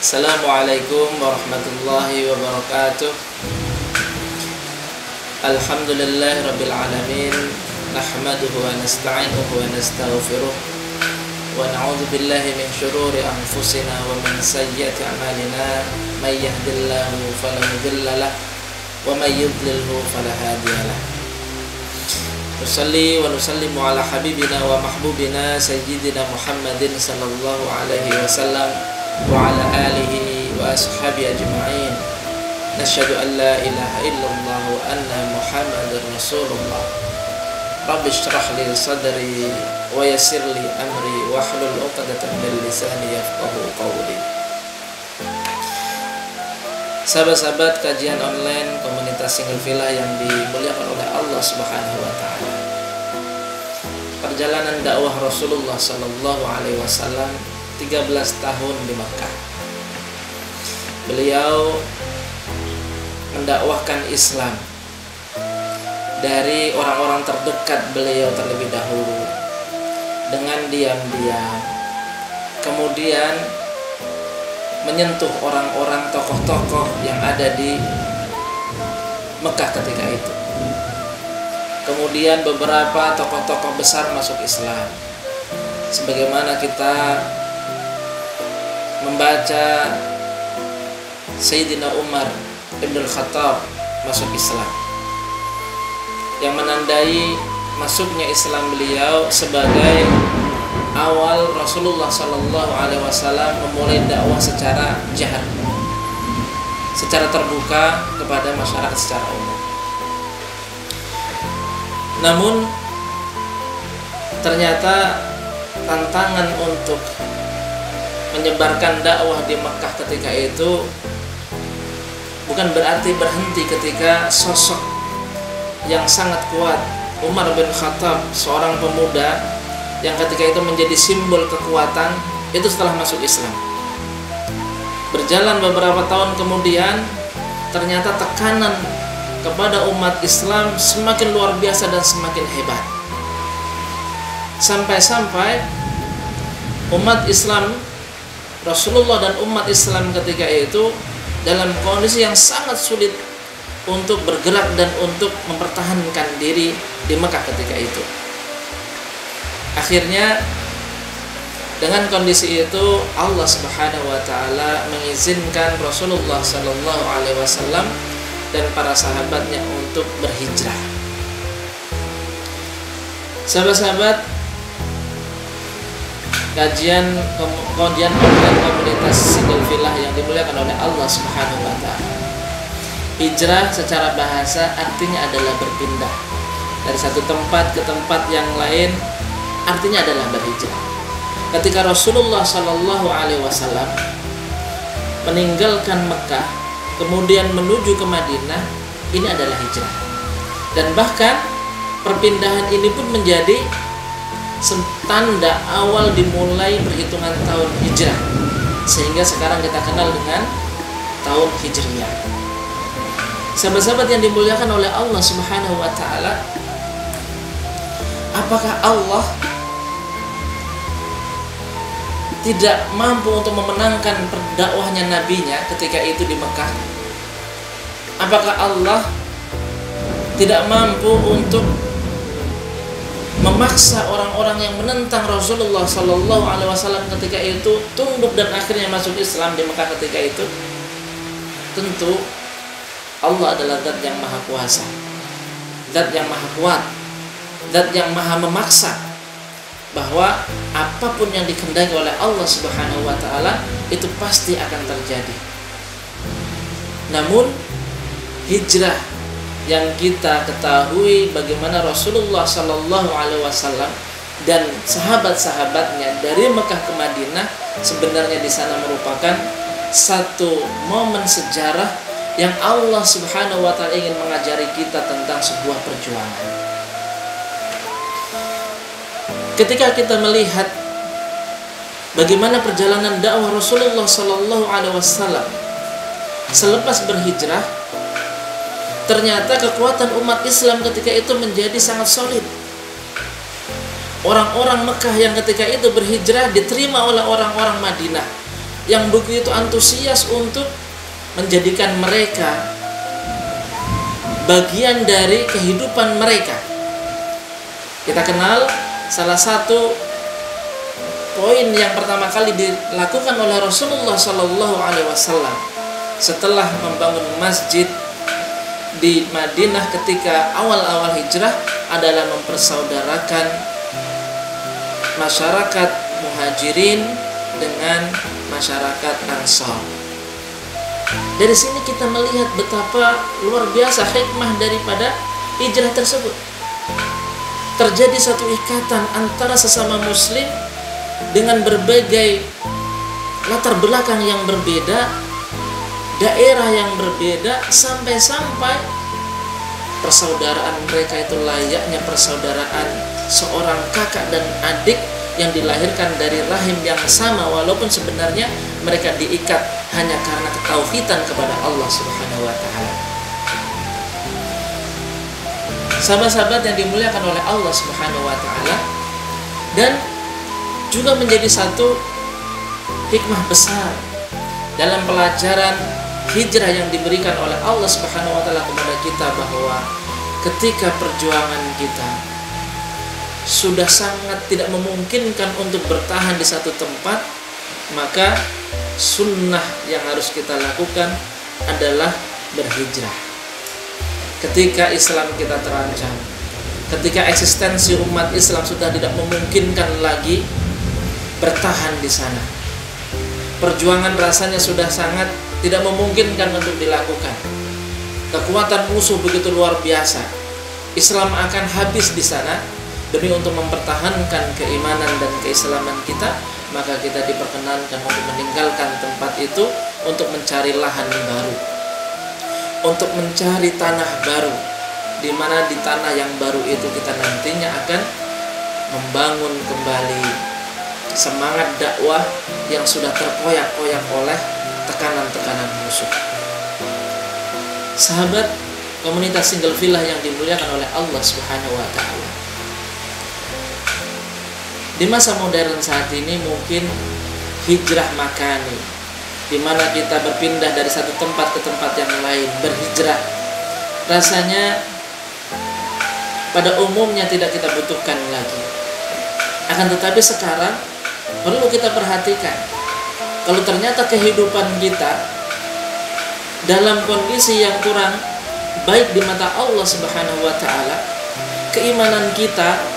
Assalamualaikum warahmatullahi wabarakatuh. Alhamdulillahi rabbil alamin. Nahmaduhu wa nasta'inuhu wa nastaghfiruh. Wa na'udzu billahi min syururi anfusina wa min sayyiati a'malina. May yahdihillahu fala mudilla lahu wa may yudlilhu fala hadiya lahu. Nusalli wa nusallimu ala habibina wa mahbubina sayyidina Muhammadin sallallahu alaihi wasallam wa ala alihi wa ashabi ajma'in. Nasyhadu an la ilaha illallah wa anna Muhammadar Rasulullah. Rabbi shrah li sadri wa yassir li amri wa hlul 'uqdatam min lisani yafqahu qawli. Sahabat-sahabat kajian online komunitas Single Villa yang dimuliakan oleh Allah Subhanahu wa taala. Perjalanan dakwah Rasulullah sallallahu alaihi wasallam 13 tahun di Makkah. Beliau mendakwahkan Islam dari orang-orang terdekat beliau terlebih dahulu dengan diam-diam, kemudian menyentuh orang-orang tokoh-tokoh yang ada di Mekah ketika itu. Kemudian beberapa tokoh-tokoh besar masuk Islam, sebagaimana kita membaca Sayyidina Umar Ibn Khattab masuk Islam, yang menandai masuknya Islam beliau sebagai awal Rasulullah Sallallahu Alaihi Wasallam memulai dakwah secara jahar, secara terbuka kepada masyarakat secara umum. Namun ternyata tantangan untuk menyebarkan dakwah di Makkah ketika itu bukan berarti berhenti ketika sosok yang sangat kuat Umar bin Khattab, seorang pemuda yang ketika itu menjadi simbol kekuatan, itu setelah masuk Islam. Berjalan beberapa tahun kemudian, ternyata tekanan kepada umat Islam semakin luar biasa dan semakin hebat. Sampai-sampai umat Islam, Rasulullah dan umat Islam ketika itu dalam kondisi yang sangat sulit untuk bergerak dan untuk mempertahankan diri di Mekah ketika itu. Akhirnya dengan kondisi itu Allah Subhanahu wa taala mengizinkan Rasulullah sallallahu alaihi wasallam dan para sahabatnya untuk berhijrah. Sahabat-sahabat kajian online komunitas Single Villa yang dimuliakan oleh Allah Subhanahu wa taala. Hijrah secara bahasa artinya adalah berpindah dari satu tempat ke tempat yang lain, artinya adalah berhijrah. Ketika Rasulullah sallallahu alaihi wasallam meninggalkan Mekah kemudian menuju ke Madinah, ini adalah hijrah. Dan bahkan perpindahan ini pun menjadi tanda awal dimulai perhitungan tahun hijrah, sehingga sekarang kita kenal dengan tahun Hijriyah. Sahabat-sahabat yang dimuliakan oleh Allah Subhanahu wa taala, apakah Allah tidak mampu untuk memenangkan dakwahnya nabinya ketika itu di Mekah? Apakah Allah tidak mampu untuk memaksa orang-orang yang menentang Rasulullah Sallallahu Alaihi Wasallam ketika itu tunduk dan akhirnya masuk Islam di Mekah ketika itu? Tentu Allah adalah zat yang maha kuasa, zat yang maha kuat, zat yang maha memaksa bahwa apapun yang dikehendaki oleh Allah Subhanahu wa taala itu pasti akan terjadi. Namun hijrah yang kita ketahui bagaimana Rasulullah sallallahu alaihi wasallam dan sahabat-sahabatnya dari Mekah ke Madinah, sebenarnya di sana merupakan satu momen sejarah yang Allah Subhanahu wa taala ingin mengajari kita tentang sebuah perjuangan. Ketika kita melihat bagaimana perjalanan dakwah Rasulullah sallallahu alaihi wasallam selepas berhijrah, ternyata kekuatan umat Islam ketika itu menjadi sangat solid. Orang-orang Mekah yang ketika itu berhijrah diterima oleh orang-orang Madinah. yang begitu antusias untuk menjadikan mereka bagian dari kehidupan mereka. Kita kenal salah satu poin yang pertama kali dilakukan oleh Rasulullah SAW setelah membangun masjid di Madinah ketika awal-awal hijrah adalah mempersaudarakan masyarakat Muhajirin dengan masyarakat Ansar. Dari sini kita melihat betapa luar biasa hikmah daripada hijrah tersebut. Terjadi satu ikatan antara sesama muslim dengan berbagai latar belakang yang berbeda, daerah yang berbeda, sampai-sampai persaudaraan mereka itu layaknya persaudaraan seorang kakak dan adik yang dilahirkan dari rahim yang sama, walaupun sebenarnya mereka diikat hanya karena ketauhidan kepada Allah Subhanahu wa taala. Sahabat-sahabat yang dimuliakan oleh Allah Subhanahu wa taala, dan juga menjadi satu hikmah besar dalam pelajaran hijrah yang diberikan oleh Allah Subhanahu wa taala kepada kita, bahwa ketika perjuangan kita sudah sangat tidak memungkinkan untuk bertahan di satu tempat, maka sunnah yang harus kita lakukan adalah berhijrah. Ketika Islam kita terancam, ketika eksistensi umat Islam sudah tidak memungkinkan lagi bertahan di sana, perjuangan rasanya sudah sangat tidak memungkinkan untuk dilakukan, kekuatan musuh begitu luar biasa, Islam akan habis di sana. Demi untuk mempertahankan keimanan dan keislaman kita, maka kita diperkenankan untuk meninggalkan tempat itu untuk mencari lahan baru, untuk mencari tanah baru, di mana di tanah yang baru itu kita nantinya akan membangun kembali semangat dakwah yang sudah terkoyak-koyak oleh tekanan-tekanan musuh. Sahabat komunitas Single Villa yang dimuliakan oleh Allah Subhanahu wa taala, di masa modern saat ini mungkin hijrah makani, di mana kita berpindah dari satu tempat ke tempat yang lain, berhijrah, rasanya pada umumnya tidak kita butuhkan lagi. Akan tetapi sekarang perlu kita perhatikan, kalau ternyata kehidupan kita dalam kondisi yang kurang baik di mata Allah Subhanahu wa taala, keimanan kita,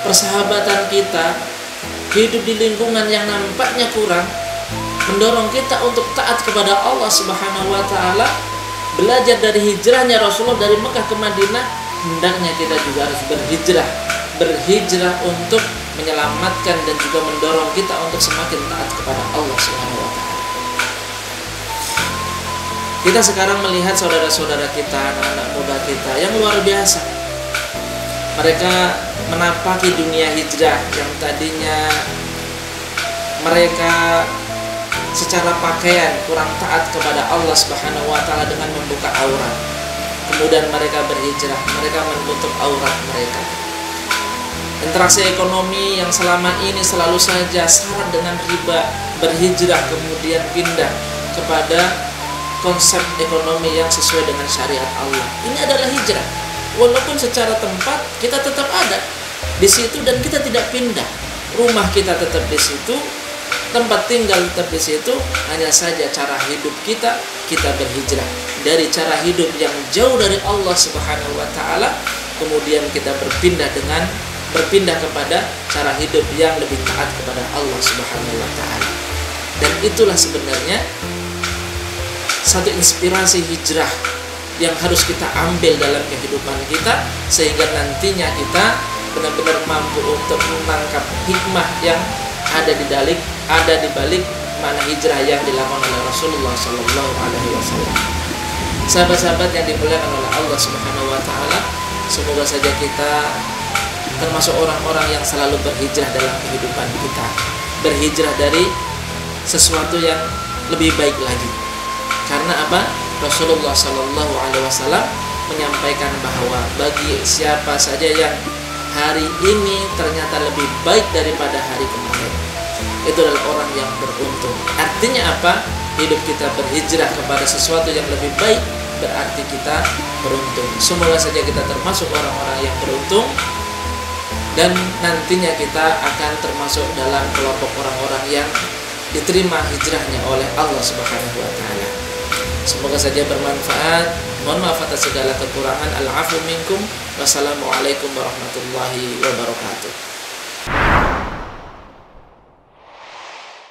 persahabatan kita, hidup di lingkungan yang nampaknya kurang, mendorong kita untuk taat kepada Allah Subhanahu wa taala, belajar dari hijrahnya Rasulullah dari Mekah ke Madinah, hendaknya kita juga harus berhijrah untuk menyelamatkan dan juga mendorong kita untuk semakin taat kepada Allah Subhanahu wa taala. Kita sekarang melihat saudara-saudara kita, anak-anak muda kita yang luar biasa. Mereka menapaki dunia hijrah yang tadinya mereka secara pakaian kurang taat kepada Allah Subhanahu wa taala dengan membuka aurat. Kemudian mereka berhijrah, mereka menutup aurat mereka. Interaksi ekonomi yang selama ini selalu saja syarat dengan riba, berhijrah kemudian pindah kepada konsep ekonomi yang sesuai dengan syariat Allah. Ini adalah hijrah. Walaupun secara tempat kita tetap ada di situ dan kita tidak pindah, rumah kita tetap di situ, tempat tinggal tetap di situ, hanya saja cara hidup kita berhijrah dari cara hidup yang jauh dari Allah Subhanahu wa taala, kemudian kita berpindah kepada cara hidup yang lebih taat kepada Allah Subhanahu wa taala. Dan itulah sebenarnya satu inspirasi hijrah yang harus kita ambil dalam kehidupan kita, sehingga nantinya kita benar-benar mampu untuk menangkap hikmah yang ada di balik makna hijrah yang dilakukan oleh Rasulullah Sallallahu Alaihi Wasallam. Sahabat-sahabat yang dimuliakan oleh Allah Subhanahu Wa Taala, semoga saja kita termasuk orang-orang yang selalu berhijrah dalam kehidupan kita, berhijrah dari sesuatu yang lebih baik lagi. Karena apa? Rasulullah Sallallahu Alaihi Wasallam menyampaikan bahwa bagi siapa saja yang hari ini ternyata lebih baik daripada hari kemarin, itu adalah orang yang beruntung. Artinya apa? Hidup kita berhijrah kepada sesuatu yang lebih baik, berarti kita beruntung. Semoga saja kita termasuk orang-orang yang beruntung, dan nantinya kita akan termasuk dalam kelompok orang-orang yang diterima hijrahnya oleh Allah Subhanahu wa taala. Semoga saja bermanfaat. Mohon maaf atas segala kekurangan. Al-'afwu minkum. Wassalamualaikum warahmatullahi wabarakatuh.